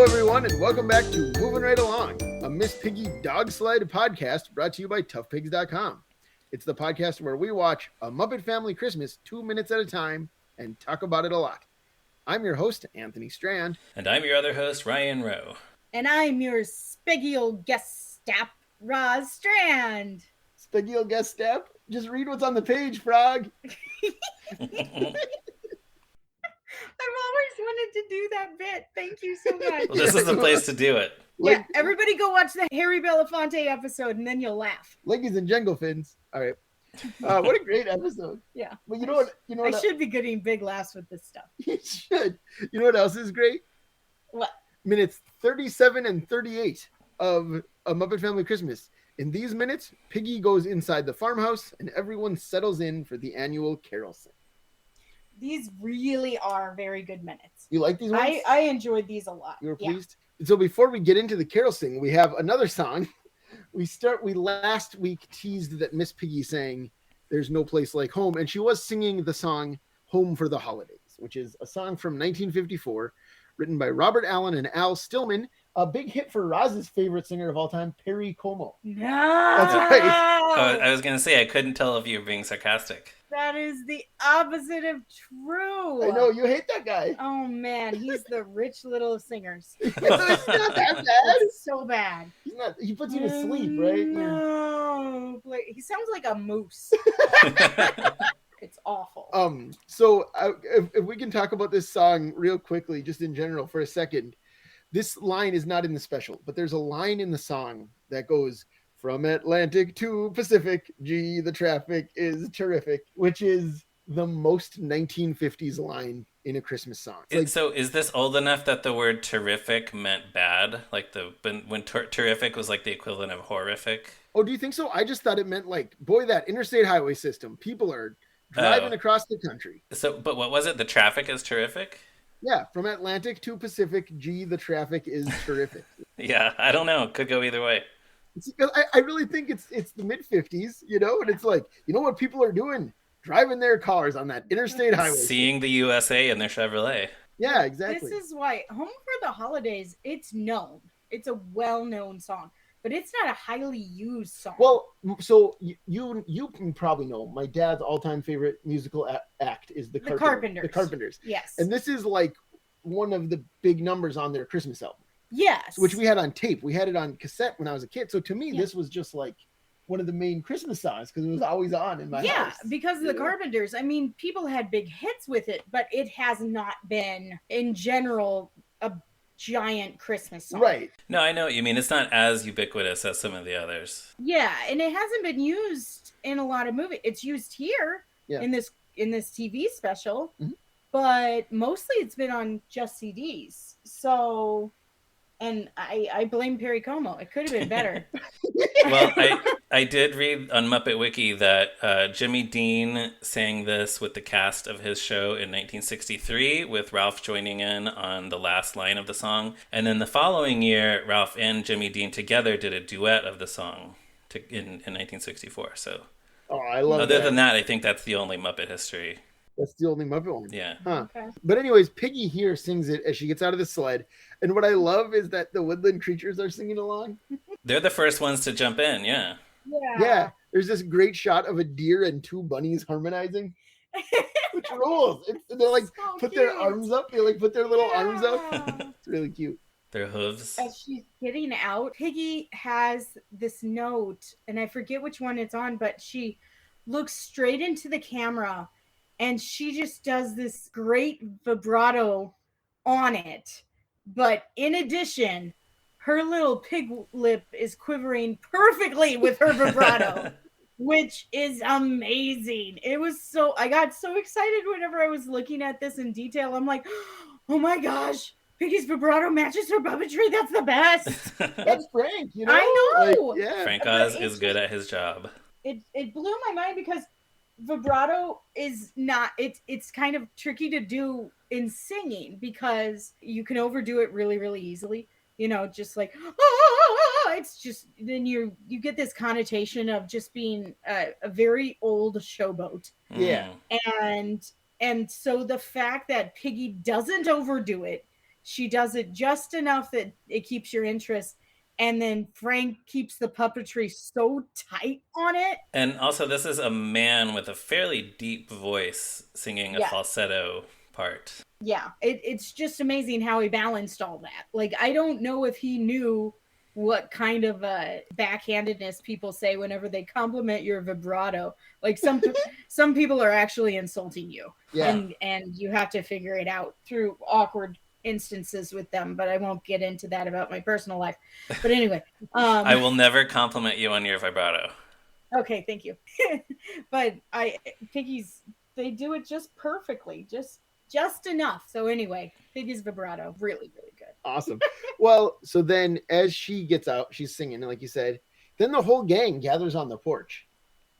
everyone, and welcome back to Moving Right Along, a Miss Piggy dog sled podcast brought to you by toughpigs.com. It's the podcast where we watch A Muppet Family Christmas 2 minutes at a time and talk about it a lot. I'm your host, Anthony Strand. And I'm your other host, Ryan Rowe. And I'm your spiggy guest stap, Roz Strand. Spiggy guest step? Just read what's on the page, Frog. I've always wanted to do that bit. Thank you so much. Well, this is the place to do it. Yeah, everybody go watch the Harry Belafonte episode and then you'll laugh. Leggies and Jangle Fins. All right. What a great episode. Yeah. Well, you know what? I should be getting big laughs with this stuff. You should. You know what else is great? What? Minutes 37 and 38 of A Muppet Family Christmas. In these minutes, Piggy goes inside the farmhouse and everyone settles in for the annual carol sing. These really are very good minutes. You like these ones? I enjoyed these a lot. You were pleased? Yeah. So before we get into the carol sing, we have another song. We last week teased that Miss Piggy sang There's No Place Like Home, and she was singing the song Home for the Holidays, which is a song from 1954 written by Robert Allen and Al Stillman, a big hit for Roz's favorite singer of all time, Perry Como. No! That's right. I was going to say, I couldn't tell if you were being sarcastic. That is the opposite of true. I know, you hate that guy. Oh, man, he's the rich little singers. It's not that bad. It's so bad. He puts you to sleep, right? No. He sounds like a moose. It's awful. So if we can talk about this song real quickly, just in general for a second. This line is not in the special, but there's a line in the song that goes, "From Atlantic to Pacific, gee, the traffic is terrific," which is the most 1950s line in a Christmas song. So is this old enough that the word terrific meant bad? Like when terrific was like the equivalent of horrific? Oh, do you think so? I just thought it meant like, boy, that interstate highway system, people are driving across the country. So, but what was it? The traffic is terrific? Yeah, from Atlantic to Pacific, gee, the traffic is terrific. Yeah, I don't know. It could go either way. I really think it's the mid-50s, and it's like, you know what people are doing? Driving their cars on that interstate highway. Seeing the USA in their Chevrolet. Yeah, exactly. This is why Home for the Holidays, it's known. It's a well-known song, but it's not a highly used song. Well, so you can probably know my dad's all-time favorite musical act is the Carpenters. The Carpenters. Yes. And this is like one of the big numbers on their Christmas album. Yes. Which we had on tape. We had it on cassette when I was a kid. So to me, this was just like one of the main Christmas songs because it was always on in my house. Yeah, because of the Carpenters. I mean, people had big hits with it, but it has not been, in general, a giant Christmas song. Right. No, I know what you mean. It's not as ubiquitous as some of the others. Yeah, and it hasn't been used in a lot of movies. It's used here in this TV special, but mostly it's been on just CDs. So... And I blame Perry Como. It could have been better. Well, I did read on Muppet Wiki that Jimmy Dean sang this with the cast of his show in 1963, with Rowlf joining in on the last line of the song. And then the following year, Rowlf and Jimmy Dean together did a duet of the song in 1964. So, I love other than that, I think that's the only Muppet history. That's the only Muppet one. Yeah. Huh. Okay. But anyways, Piggy here sings it as she gets out of the sled. And what I love is that the woodland creatures are singing along. They're the first ones to jump in, yeah. Yeah. There's this great shot of a deer and two bunnies harmonizing. Which rules. They're like, so put their arms up. They like put their little arms up. It's really cute. Their hooves. As she's getting out, Piggy has this note, and I forget which one it's on, but she looks straight into the camera. And she just does this great vibrato on it. But in addition, her little pig lip is quivering perfectly with her vibrato, which is amazing. I got so excited whenever I was looking at this in detail. I'm like, oh my gosh, Piggy's vibrato matches her puppetry. That's the best. That's Frank, I know. Like, Frank Oz is good at his job. It blew my mind because vibrato is not, it's kind of tricky to do in singing because you can overdo it really, really easily. Just like, it's just, then you get this connotation of just being a very old showboat. Yeah. And so the fact that Piggy doesn't overdo it, she does it just enough that it keeps your interest. And then Frank keeps the puppetry so tight on it. And also, this is a man with a fairly deep voice singing a falsetto part. Yeah, it's just amazing how he balanced all that. Like, I don't know if he knew what kind of backhandedness people say whenever they compliment your vibrato. Like, some people are actually insulting you. Yeah. And you have to figure it out through awkward instances with them, but I won't get into that about my personal life. But anyway, I will never compliment you on your vibrato. Okay, thank you. But Piggy's, they do it just perfectly, just enough. So anyway, Piggy's vibrato, really, really good. Awesome. Well, so then as she gets out, she's singing, like you said, then the whole gang gathers on the porch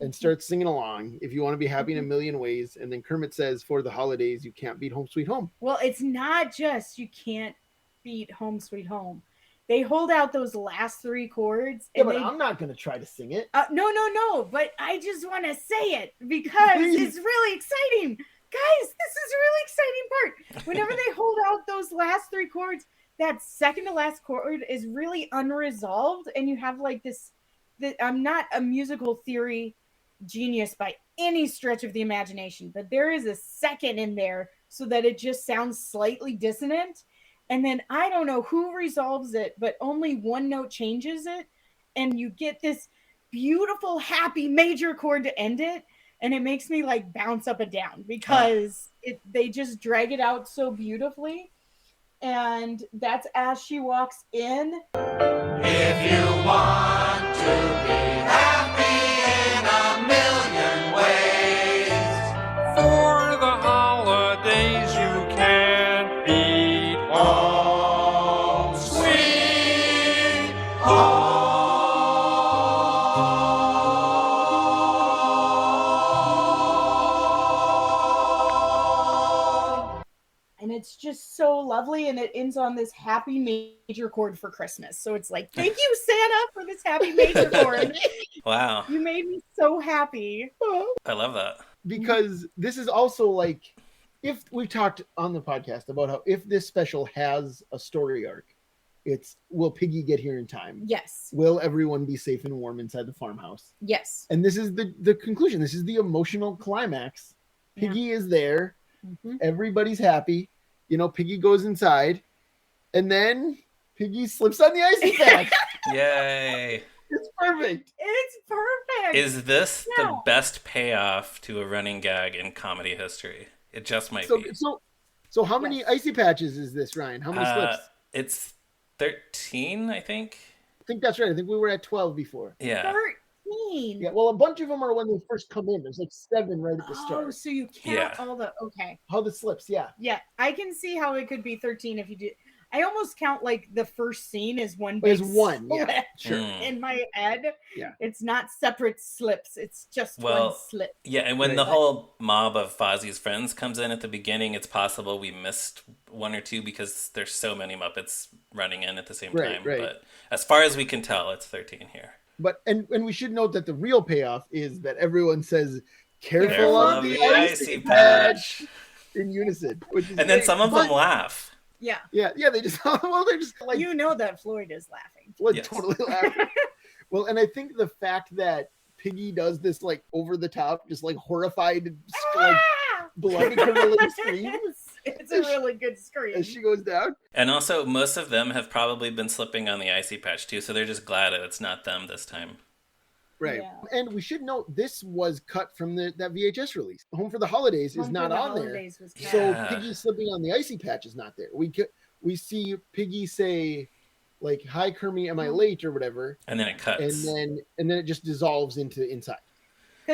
and starts singing along. If you want to be happy in a million ways. And then Kermit says, for the holidays, you can't beat Home Sweet Home. Well, it's not just you can't beat Home Sweet Home. They hold out those last 3 chords. Yeah, but I'm not going to try to sing it. No. But I just want to say it because it's really exciting. Guys, this is a really exciting part. Whenever they hold out those last 3 chords, that second to last chord is really unresolved. And you have like this I'm not a musical theory genius by any stretch of the imagination, but there is a second in there so that it just sounds slightly dissonant. And then I don't know who resolves it, but only one note changes it. And you get this beautiful, happy major chord to end it. And it makes me like bounce up and down because they just drag it out so beautifully. And that's as she walks in. If you want to be happy in a million ways, for the holidays you can't beat Home Sweet Home. And it's just so lovely, and it ends on this happy major chord for Christmas. So it's like, thank you, Santa, for this happy major chord. Wow. You made me so happy. I love that. Because this is also like, if we talked on the podcast about how if this special has a story arc, it's will Piggy get here in time? Yes. Will everyone be safe and warm inside the farmhouse? Yes. And this is the conclusion. This is the emotional climax. Piggy is there. Mm-hmm. Everybody's happy. You know, Piggy goes inside, and then Piggy slips on the icy patch. Yay. It's perfect. It's perfect. Is this the best payoff to a running gag in comedy history? It just might be. So how many icy patches is this, Ryan? How many slips? It's 13, I think. I think that's right. I think we were at 12 before. Yeah. 13. Yeah, well, a bunch of them are when they first come in. There's like 7 right at the start. Oh, so you count all the... Okay. How the slips, yeah. Yeah, I can see how it could be 13 if you do... I almost count like the first scene as one big one, slip yeah, sure. in my head. Yeah. It's not separate slips. It's just one slip. Yeah, and when the whole mob of Fozzie's friends comes in at the beginning, it's possible we missed 1 or 2 because there's so many Muppets running in at the same time. Right. But as far as we can tell, it's 13 here. But and we should note that the real payoff is that everyone says, careful of the icy patch in unison. Which is and then some of them laugh. Yeah. Yeah, they just they're just like, you know that Floyd is laughing. Floyd totally laughing. Well, and I think the fact that Piggy does this like over the top, just like horrified, like blood curdling scream. It's a really good scream as she goes down. And also, most of them have probably been slipping on the icy patch too, so they're just glad that it's not them this time. Right. Yeah. And we should note this was cut from that VHS release. Home for the Holidays is not on there. So Piggy slipping on the icy patch is not there. We see Piggy say like, "Hi Kermie, am I late?" or whatever. And then it cuts. And then it just dissolves into inside.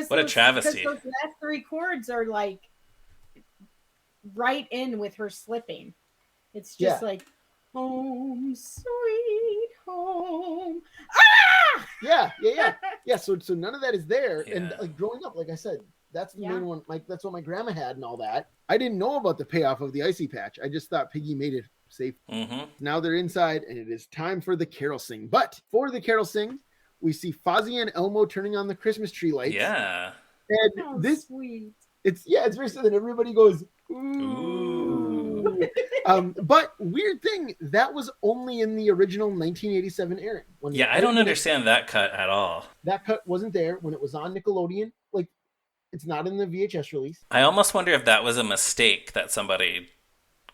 What a travesty. Because those last 3 chords are like right in with her slipping. It's just like home sweet home. Ah! Yeah. So none of that is there. Yeah. And like growing up, like I said, that's the main one. Like that's what my grandma had and all that. I didn't know about the payoff of the icy patch. I just thought Piggy made it safe. Mm-hmm. Now they're inside, and it is time for the carol sing. But for the carol sing, we see Fozzie and Elmo turning on the Christmas tree lights. Yeah. And this sweet. It's very sweet. And everybody goes, ooh. But weird thing, that was only in the original 1987 airing. Yeah, I don't understand that cut at all. That cut wasn't there when it was on Nickelodeon. Like, it's not in the VHS release. I almost wonder if that was a mistake that somebody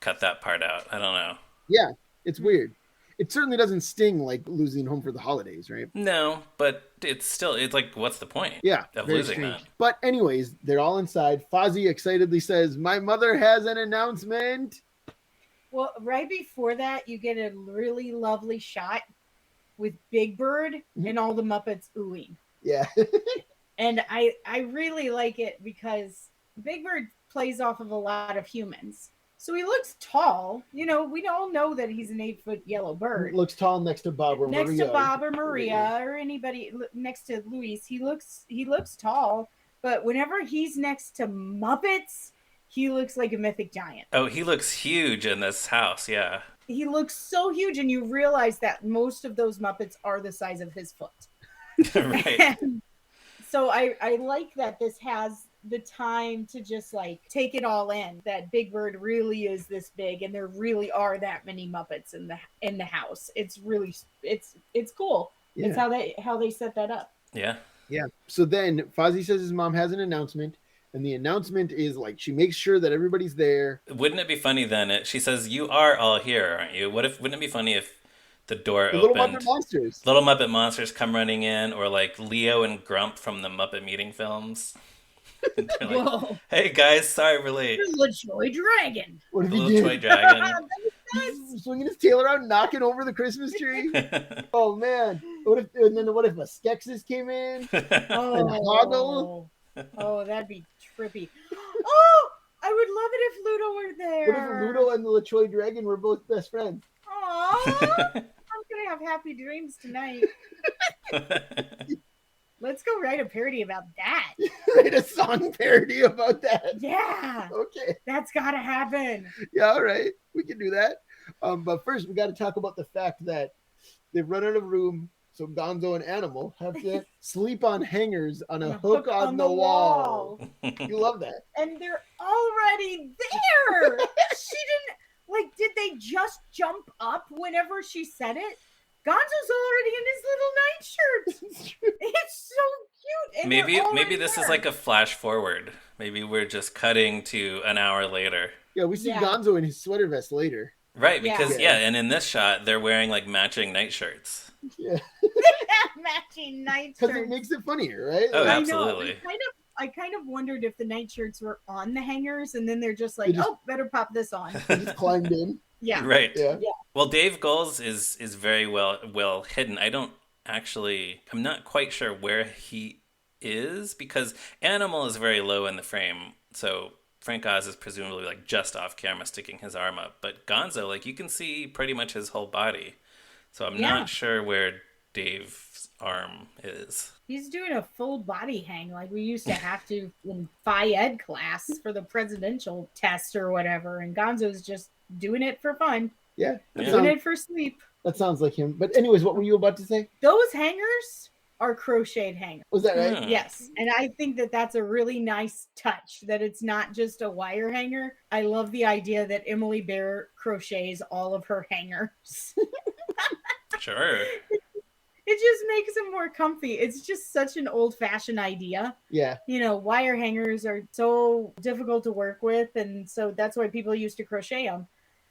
cut that part out. I don't know. Yeah, it's weird. It certainly doesn't sting like losing Home for the Holidays, right? No, but it's like, what's the point? Yeah, of very losing strange. that? But anyways, they're all inside. Fozzie excitedly says, "My mother has an announcement." Well, right before that, you get a really lovely shot with Big Bird and all the Muppets oohing. Yeah. And I really like it because Big Bird plays off of a lot of humans. So he looks tall. You know, we all know that he's an 8-foot yellow bird. Looks tall next to Bob or Maria. Next to Bob or Maria or anybody next to Luis. He looks tall. But whenever he's next to Muppets, he looks like a mythic giant. Oh, he looks huge in this house, yeah. He looks so huge, and you realize that most of those Muppets are the size of his foot. Right. So I like that this has the time to just like take it all in, that Big Bird really is this big and there really are that many Muppets in the house. It's really it's cool. Yeah. It's how they set that up. Yeah. Yeah. So then Fozzie says his mom has an announcement, and the announcement is like she makes sure that everybody's there. Wouldn't it be funny then? She says, "You are all here, aren't you?" Wouldn't it be funny if the door The Little opened? Muppet Monsters. Little Muppet Monsters come running in, or like Leo and Grump from the Muppet Meeting films. And they're like, Whoa. "Hey guys, sorry we're late." The Toy Dragon. What if The he little did? toy dragon. Swinging his tail around, knocking over the Christmas tree. Oh man! What if a Skeksis came in? Hoggle? Oh, that'd be trippy. Oh, I would love it if Ludo were there. What if Ludo and the LaChoy Dragon were both best friends? Aww. I'm gonna have happy dreams tonight. Let's go write a parody about that. Write a song parody about that. Yeah. Okay. That's gotta happen. Yeah, all right. We can do that. But first we gotta talk about the fact that they've run out of room, so Gonzo and Animal have to sleep on hangers on a hook on the wall. You love that. And they're already there. Did they just jump up whenever she said it? Gonzo's already in his little nightshirt. It's so cute. And Maybe this is like a flash forward. Maybe we're just cutting to an hour later. Yeah, we see Gonzo in his sweater vest later. Right, because and in this shot they're wearing like matching nightshirts. Yeah. Matching nightshirts. Because it makes it funnier, right? Oh, Like, absolutely. I kind of wondered if the nightshirts were on the hangers and then they're just like, better pop this on. they just climbed in. Yeah. Right. Yeah. Well, Dave Goelz is very well hidden. I'm not quite sure where he is because Animal is very low in the frame. So Frank Oz is presumably like just off camera sticking his arm up. But Gonzo, like you can see pretty much his whole body. So I'm not sure where Dave's arm is. He's doing a full body hang like we used to have to in Phi Ed class for the presidential test or whatever. And Gonzo's just doing it for fun. Yeah. Doing it for sleep. That sounds like him. But anyways, what were you about to say? Those hangers are crocheted hangers. Was that right? Hmm. Yes. And I think that that's a really nice touch, that it's not just a wire hanger. I love the idea that Emily Bear crochets all of her hangers. Sure. It just makes them more comfy. It's just such an old-fashioned idea. Yeah. You know, wire hangers are so difficult to work with, and so that's why people used to crochet them,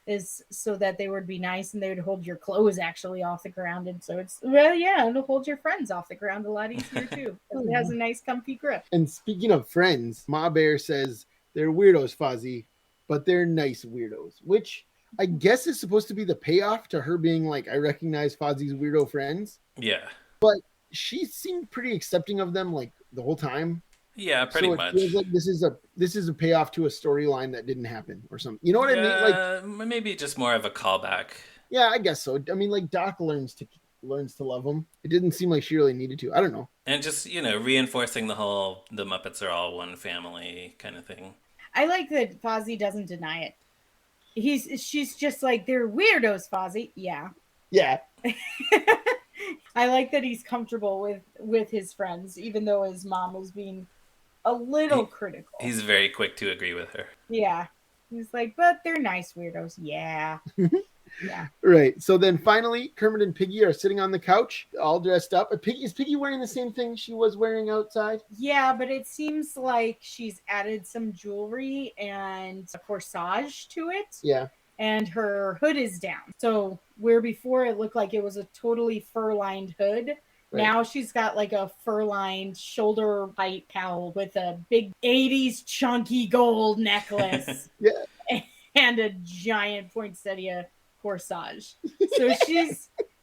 is so that they would be nice and they would hold your clothes actually off the ground. And so it'll hold your friends off the ground a lot easier too. It has a nice comfy grip. And speaking of friends, Ma Bear says they're weirdos, Fozzie, but they're nice weirdos, which I guess is supposed to be the payoff to her being like, I recognize Fozzie's weirdo friends. Yeah. But she seemed pretty accepting of them like the whole time. Yeah, pretty much. Feels like this is a payoff to a storyline that didn't happen or something. You know what I mean? Like maybe just more of a callback. Yeah, I guess so. I mean, like Doc learns to love him. It didn't seem like she really needed to. I don't know. And just, reinforcing the Muppets are all one family kind of thing. I like that Fozzie doesn't deny it. She's just like, they're weirdos, Fozzie. Yeah. Yeah. I like that he's comfortable with his friends, even though his mom is being a little critical. He's very quick to agree with her. Yeah. He's like, but they're nice weirdos. Yeah. Yeah. Right. So then finally, Kermit and Piggy are sitting on the couch, all dressed up. Is Piggy wearing the same thing she was wearing outside? Yeah, but it seems like she's added some jewelry and a corsage to it. Yeah. And her hood is down. So where before it looked like it was a totally fur-lined hood, Right. now she's got like a fur-lined shoulder height cowl with a big 80s chunky gold necklace. Yeah. And a giant poinsettia corsage. So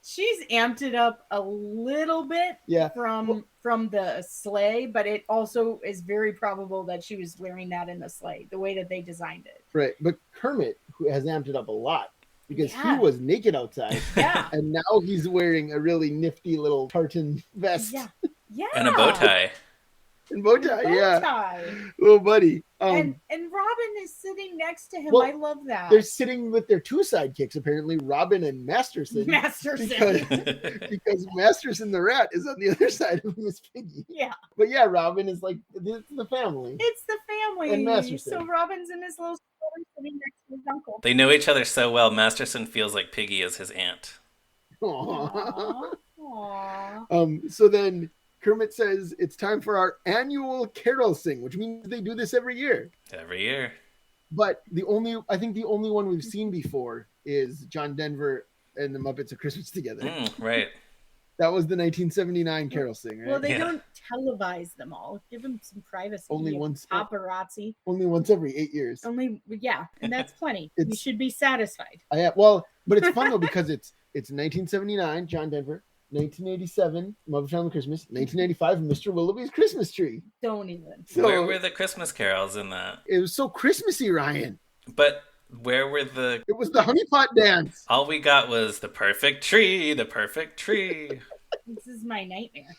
she's amped it up a little bit Yeah. from the sleigh, but it also is very probable that she was wearing that in the sleigh, the way that they designed it. Right. But Kermit, who has amped it up a lot because he Yeah. was naked outside. Yeah. And now he's wearing a really nifty little tartan vest. Yeah. Yeah. And a bow tie. And bow tie, Bow yeah. tie. Little buddy. And Robin is sitting next to him. Well, I love that. they're sitting with their two sidekicks, apparently, Robin and Masterson. Masterson. Because Masterson the rat is on the other side of Miss Piggy. Yeah. But yeah, Robin is like the family. It's the family. And Masterson. So Robin's in his little stroller sitting next to his uncle. They know each other so well, Masterson feels like Piggy is his aunt. Aww. Aww. So then Kermit says it's time for our annual carol sing, which means they do this every year. Every year. But I think the only one we've seen before is John Denver and the Muppets of Christmas Together. Right. That was the 1979 carol sing, right? Well, they Yeah. don't televise them all. Give them some privacy. Only You once- paparazzi. Only once every 8 years. Yeah, and that's plenty. You It's- should be satisfied. But it's fun though because it's 1979 John Denver, 1987 Muppet Family Christmas, 1985 Mr. Willoughby's Christmas Tree. Don't even. So Where were the Christmas carols in that? it was so Christmassy, Ryan. But where were the... It was the honey pot dance. All we got was the perfect tree, the perfect tree. This is my nightmare.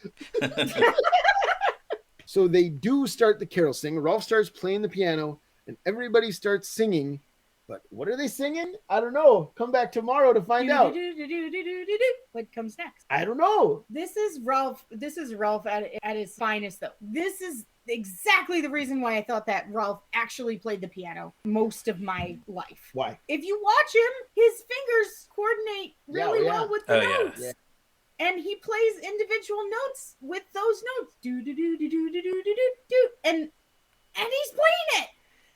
So they do start the carol sing. Rowlf starts playing the piano, and everybody starts singing. But what are they singing? I don't know. Come back tomorrow to find out. Do-do-do-do-do-do-do. What comes next? I don't know. This is Rowlf. This is Rowlf at his finest, though. This is exactly the reason why I thought that Rowlf actually played the piano most of my life. Why? If you watch him, his fingers coordinate really well with the Oh, yeah. notes. Yeah. And he plays individual notes with those notes. Do do do do do do do do do. And he's playing it.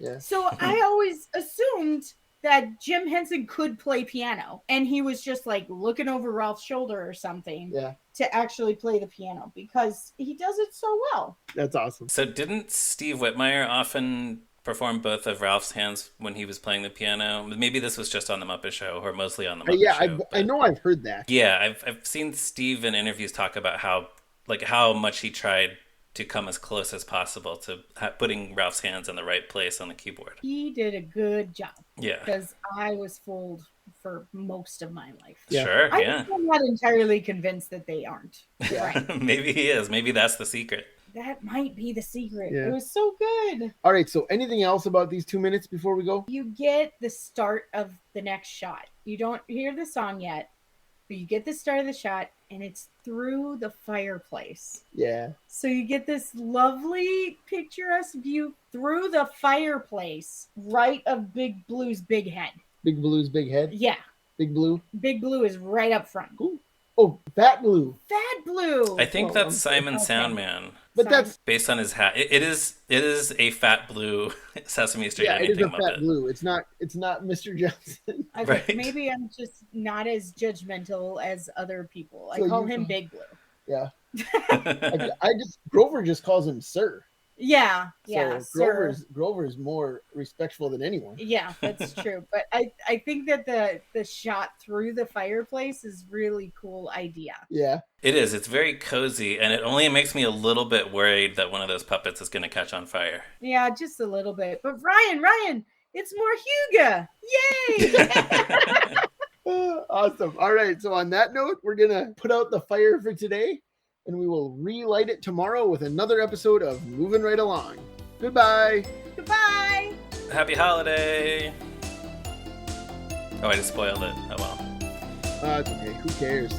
Yeah. So I always assumed that Jim Henson could play piano, and he was just like looking over Ralph's shoulder or something Yeah. to actually play the piano because he does it so well. That's awesome. So didn't Steve Whitmire often perform both of Ralph's hands when he was playing the piano? Maybe this was just on the Muppet Show or mostly on the Muppet Yeah, Show. I know I've heard that. Yeah, I've seen Steve in interviews talk about how much he tried to come as close as possible to putting Ralph's hands in the right place on the keyboard. He did a good job Yeah. because I was fooled for most of my life. Yeah. Sure, yeah. I'm not entirely convinced that they aren't. Yeah. Right. Maybe he is. Maybe that's the secret. That might be the secret. Yeah. It was so good. All right. So anything else about these 2 minutes before we go? You get the start of the next shot. You don't hear the song yet, but you get the start of the shot, and it's through the fireplace. Yeah. So you get this lovely picturesque view through the fireplace, right of Big Blue's big head. Big Blue's big head. Yeah, Big Blue. Big Blue is right up front. Ooh. Oh, Fat Blue. Fat Blue. I think Oh, that's Simon okay. Soundman. But Sorry. that's Based on his hat. It is a Fat Blue Sesame Street yeah, it is anything a Fat Muppet. Blue. It's not Mr. Johnson. I Right. think maybe I'm just not as judgmental as other people. I So call you- him Big Blue. Yeah. Grover just calls him Sir. Yeah, So yeah, sir. Grover's more respectful than anyone. Yeah, that's true. But I think that the shot through the fireplace is really cool idea. Yeah. It is. It's very cozy, and it only makes me a little bit worried that one of those puppets is going to catch on fire. Yeah, just a little bit. But Ryan, it's more Huga. Yay! Awesome. All right. So on that note, we're going to put out the fire for today, and we will relight it tomorrow with another episode of Moving Right Along. Goodbye. Goodbye. Happy holiday! Oh, I just spoiled it. Oh well. It's okay. Who cares?